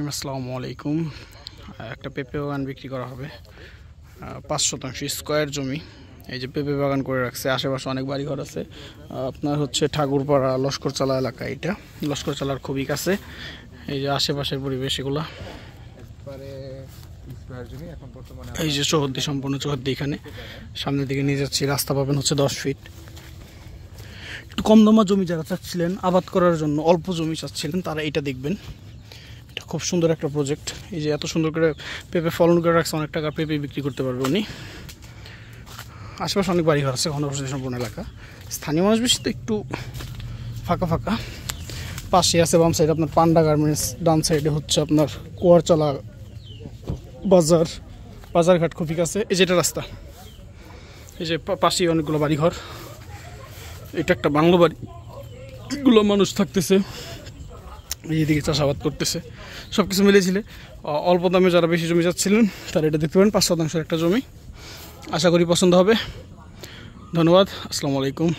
আসসালামু আলাইকুম। একটা পেঁপে বাগান বিক্রি করা হবে 5 শতাংশ স্কোয়ার জমি। এই যে পেঁপে বাগান করে রাখছে, আশেপাশে অনেক বাড়িঘর আছে। আপনার হচ্ছে ঠাকুরপাড়া লস্করচালা এলাকা, এটা লস্করচালার খুবই কাছে। এই যে আশেপাশের পরিবেশ এগুলা, এই যে চৌহদ্দি, সম্পূর্ণ চৌহদ্দি। এখানে সামনের দিকে নিয়ে যাচ্ছি, রাস্তা পাবেন হচ্ছে 10 ফিট। একটু কম দামা জমি যারা চাচ্ছিলেন আবাদ করার জন্য, অল্প জমি চাচ্ছিলেন, তারা এটা দেখবেন। এটা খুব সুন্দর একটা প্রজেক্ট। এই যে এত সুন্দর করে পেঁপে ফলন করে রাখছে, অনেক টাকা পেঁপে বিক্রি করতে পারবে উনি। আশেপাশে অনেক বাড়িঘর আছে, ঘনবসতি সম্পূর্ণ এলাকা। স্থানীয় মানুষ বেশি, তো একটু ফাঁকা ফাঁকা। পাশে আছে বাম সাইড আপনার পান্ডা গার্মেন্টস, ডান সাইডে হচ্ছে আপনার কুয়ারচালা বাজার, বাজারঘাট খুবই কাছে। এই যে এটা রাস্তা, এই যে পাশেই অনেকগুলো বাড়িঘর। এটা একটা বাংলো বাড়ি, এগুলো মানুষ থাকতেছে, এইদিকে চাষাবাদ করতেছে। সব কিছু মিলেছিলে অল্প দামে যারা বেশি জমি চাচ্ছিলেন তারা এটা দেখতে পারেন। 5 শতাংশের একটা জমি, আশা করি পছন্দ হবে। ধন্যবাদ, আসসালামু আলাইকুম।